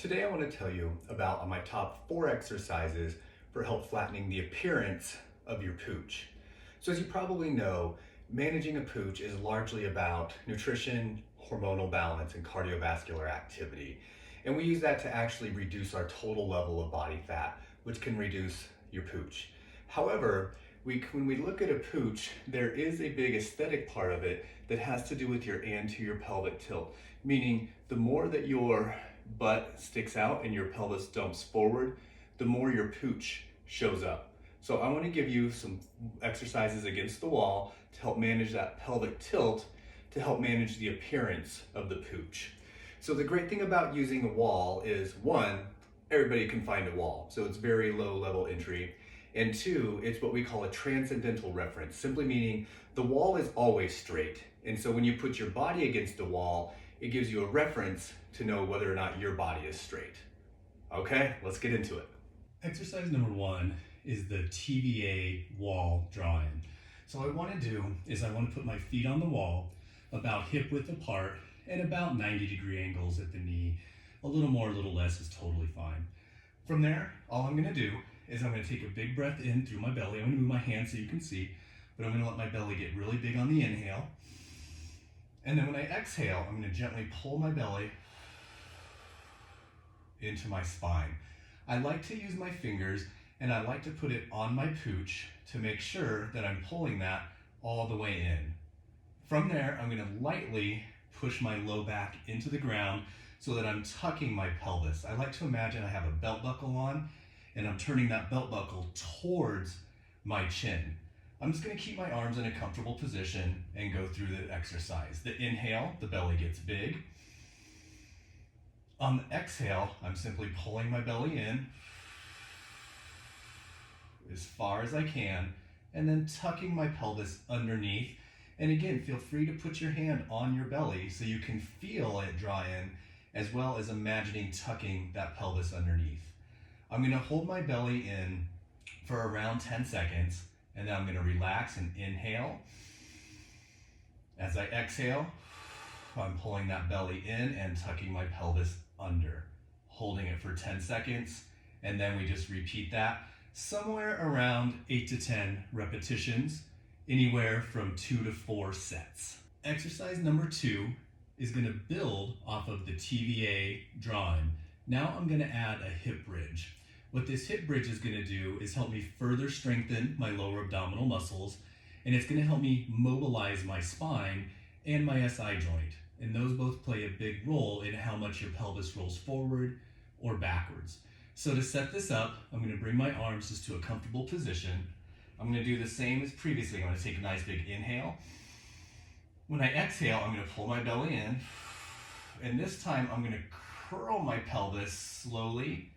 Today I want to tell you about my top 4 exercises for help flattening the appearance of your pooch. So as you probably know, managing a pooch is largely about nutrition, hormonal balance, and cardiovascular activity. And we use that to actually reduce our total level of body fat, which can reduce your pooch. However, when we look at a pooch, there is a big aesthetic part of it that has to do with your anterior pelvic tilt, meaning the more that your butt sticks out and your pelvis dumps forward, the more your pooch shows up. So I want to give you some exercises against the wall to help manage that pelvic tilt, to help manage the appearance of the pooch. So the great thing about using a wall is, one, everybody can find a wall, so it's very low level entry. And two, it's what we call a transcendental reference, simply meaning the wall is always straight. And so when you put your body against a wall, it gives you a reference to know whether or not your body is straight. Okay, let's get into it. Exercise number 1 is the TVA wall drawing. So what I want to do is I want to put my feet on the wall about hip width apart and about 90-degree angles at the knee. A little more, a little less is totally fine. From there, all I'm going to do is I'm going to take a big breath in through my belly. I'm going to move my hands so you can see, but I'm going to let my belly get really big on the inhale. And then when I exhale, I'm going to gently pull my belly into my spine. I like to use my fingers and I like to put it on my pooch to make sure that I'm pulling that all the way in. From there, I'm going to lightly push my low back into the ground so that I'm tucking my pelvis. I like to imagine I have a belt buckle on and I'm turning that belt buckle towards my chin. I'm just going to keep my arms in a comfortable position and go through the exercise. The inhale, the belly gets big. On the exhale, I'm simply pulling my belly in as far as I can and then tucking my pelvis underneath. And again, feel free to put your hand on your belly so you can feel it draw in, as well as imagining tucking that pelvis underneath. I'm going to hold my belly in for around 10 seconds, and then I'm going to relax and inhale. As I exhale, I'm pulling that belly in and tucking my pelvis under, holding it for 10 seconds, and then we just repeat that somewhere around 8 to 10 repetitions, anywhere from 2 to 4 sets. Exercise number 2 is going to build off of the TVA drawing. Now I'm going to add a hip bridge. What this hip bridge is going to do is help me further strengthen my lower abdominal muscles, and it's going to help me mobilize my spine and my SI joint. And those both play a big role in how much your pelvis rolls forward or backwards. So to set this up, I'm going to bring my arms just to a comfortable position. I'm going to do the same as previously. I'm going to take a nice big inhale. When I exhale, I'm going to pull my belly in. And this time, I'm going to curl my pelvis slowly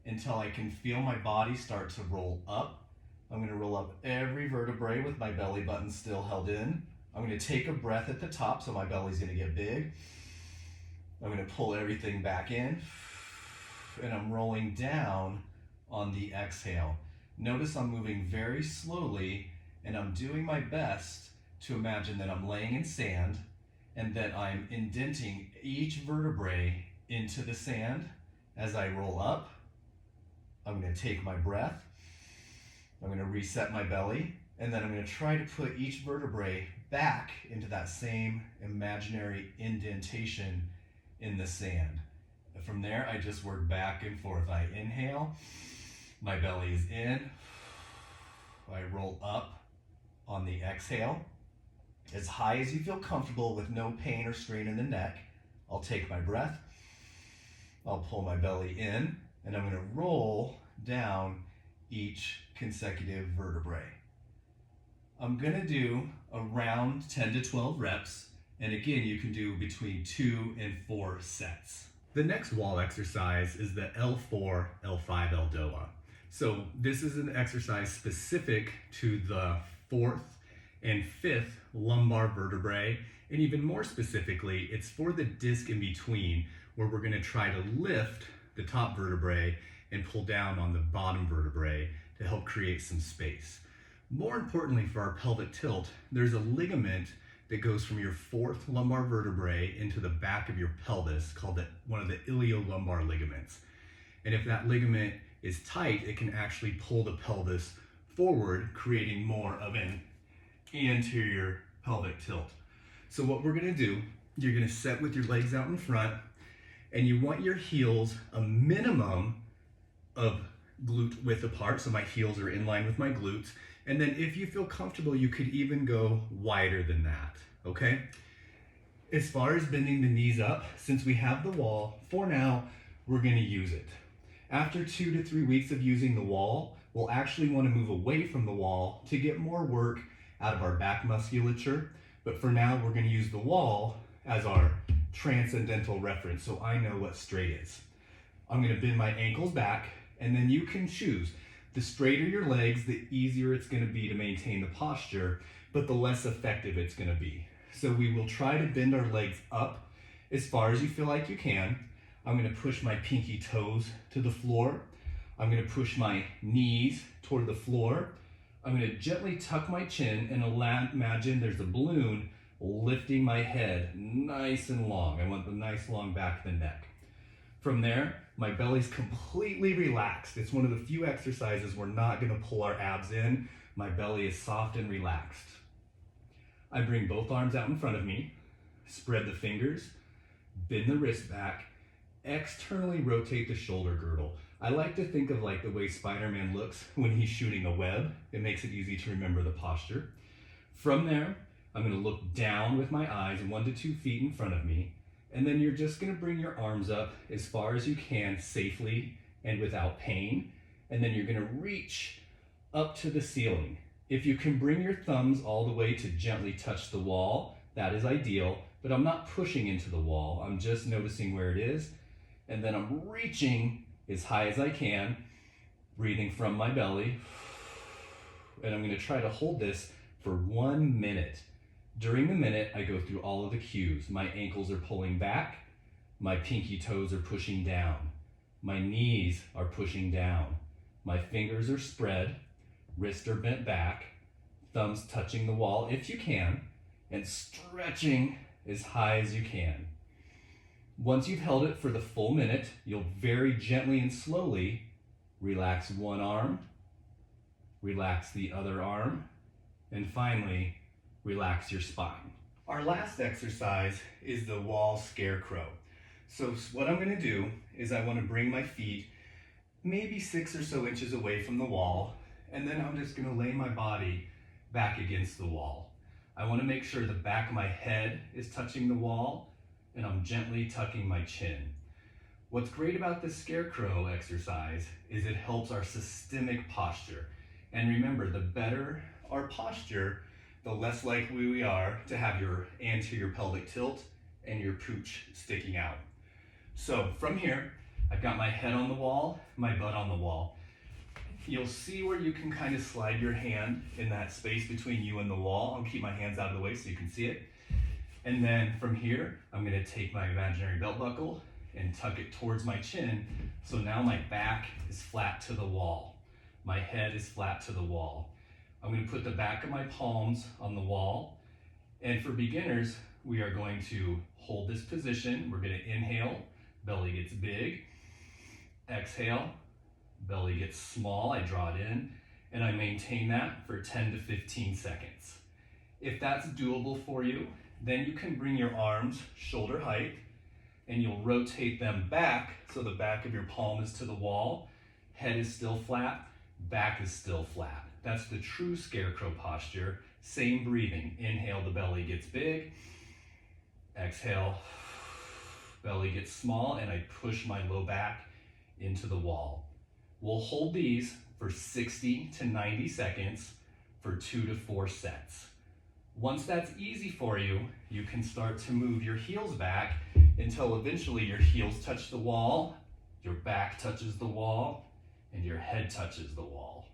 until I can feel my body start to roll up. I'm going to roll up every vertebrae with my belly button still held in. I'm going to take a breath at the top so my belly's going to get big. I'm going to pull everything back in. And I'm rolling down on the exhale. Notice I'm moving very slowly and I'm doing my best to imagine that I'm laying in sand and that I'm indenting each vertebrae into the sand. As I roll up, I'm going to take my breath. I'm going to reset my belly, and then I'm going to try to put each vertebrae back into that same imaginary indentation in the sand. And from there, I just work back and forth. I inhale, my belly is in. I roll up on the exhale as high as you feel comfortable with no pain or strain in the neck. I'll take my breath. I'll pull my belly in, and I'm going to roll down each consecutive vertebrae. I'm going to do around 10 to 12 reps, and again, you can do between 2 and 4 sets. The next wall exercise is the L4, L5 Eldoa. So this is an exercise specific to the 4th and 5th lumbar vertebrae, and even more specifically, it's for the disc in between, where we're going to try to lift the top vertebrae and pull down on the bottom vertebrae to help create some space. More importantly for our pelvic tilt, there's a ligament that goes from your fourth lumbar vertebrae into the back of your pelvis, called one of the iliolumbar ligaments. And if that ligament is tight, it can actually pull the pelvis forward, creating more of an anterior pelvic tilt. So what we're gonna do, you're gonna set with your legs out in front, and you want your heels a minimum of glute width apart, so my heels are in line with my glutes. And then if you feel comfortable, you could even go wider than that, okay? As far as bending the knees up, since we have the wall, for now, we're gonna use it. After 2 to 3 weeks of using the wall, we'll actually wanna move away from the wall to get more work out of our back musculature. But for now, we're gonna use the wall as our transcendental reference, so I know what straight is. I'm gonna bend my ankles back, and then you can choose. The straighter your legs, the easier it's gonna be to maintain the posture, but the less effective it's gonna be. So we will try to bend our legs up as far as you feel like you can. I'm gonna push my pinky toes to the floor. I'm gonna push my knees toward the floor. I'm gonna gently tuck my chin and imagine there's a balloon lifting my head nice and long. I want the nice long back of the neck. From there, my belly's completely relaxed. It's one of the few exercises we're not gonna pull our abs in. My belly is soft and relaxed. I bring both arms out in front of me, spread the fingers, bend the wrist back, externally rotate the shoulder girdle. I like to think of like the way Spider-Man looks when he's shooting a web. It makes it easy to remember the posture. From there, I'm gonna look down with my eyes 1 to 2 feet in front of me, and then you're just gonna bring your arms up as far as you can safely and without pain, and then you're gonna reach up to the ceiling. If you can bring your thumbs all the way to gently touch the wall, that is ideal, but I'm not pushing into the wall. I'm just noticing where it is, and then I'm reaching as high as I can, breathing from my belly, and I'm gonna try to hold this for 1 minute. During the minute, I go through all of the cues. My ankles are pulling back, my pinky toes are pushing down, my knees are pushing down, my fingers are spread, wrists are bent back, thumbs touching the wall if you can, and stretching as high as you can. Once you've held it for the full minute, you'll very gently and slowly relax one arm, relax the other arm, and finally, relax your spine. Our last exercise is the wall scarecrow. So what I'm gonna do is I wanna bring my feet maybe 6 or so inches away from the wall, and then I'm just gonna lay my body back against the wall. I wanna make sure the back of my head is touching the wall, and I'm gently tucking my chin. What's great about this scarecrow exercise is it helps our systemic posture. And remember, the better our posture, the less likely we are to have your anterior pelvic tilt and your pooch sticking out. So from here, I've got my head on the wall, my butt on the wall. You'll see where you can kind of slide your hand in that space between you and the wall. I'll keep my hands out of the way so you can see it. And then from here, I'm gonna take my imaginary belt buckle and tuck it towards my chin. So now my back is flat to the wall. My head is flat to the wall. I'm gonna put the back of my palms on the wall. And for beginners, we are going to hold this position. We're gonna inhale, belly gets big. Exhale, belly gets small, I draw it in, and I maintain that for 10 to 15 seconds. If that's doable for you, then you can bring your arms shoulder height and you'll rotate them back so the back of your palm is to the wall, head is still flat, back is still flat. That's the true scarecrow posture. Same breathing. Inhale, the belly gets big. Exhale, belly gets small, and I push my low back into the wall. We'll hold these for 60 to 90 seconds for 2 to 4 sets. Once that's easy for you, you can start to move your heels back until eventually your heels touch the wall, your back touches the wall, and your head touches the wall.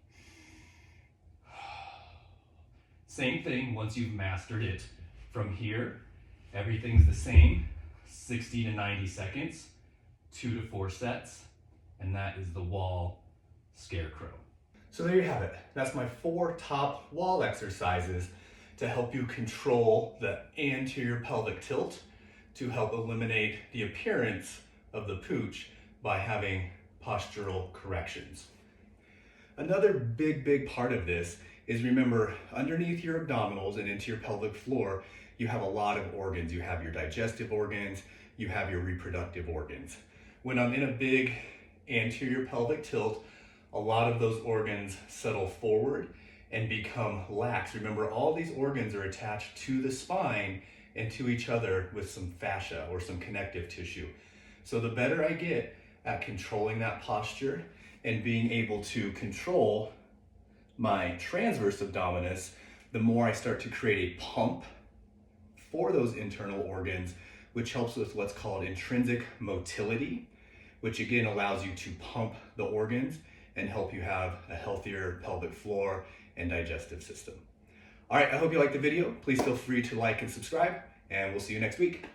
Same thing once you've mastered it. From here, everything's the same, 60 to 90 seconds, 2 to 4 sets, and that is the wall scarecrow. So there you have it. That's my 4 top wall exercises to help you control the anterior pelvic tilt to help eliminate the appearance of the pooch by having postural corrections. Another big part of this is, remember, underneath your abdominals and into your pelvic floor, you have a lot of organs. You have your digestive organs, you have your reproductive organs. When I'm in a big anterior pelvic tilt, a lot of those organs settle forward and become lax. Remember, all these organs are attached to the spine and to each other with some fascia or some connective tissue. So the better I get at controlling that posture and being able to control my transverse abdominis, the more I start to create a pump for those internal organs, which helps with what's called intrinsic motility, which again allows you to pump the organs and help you have a healthier pelvic floor and digestive system. All right, I hope you liked the video. Please feel free to like and subscribe, and we'll see you next week.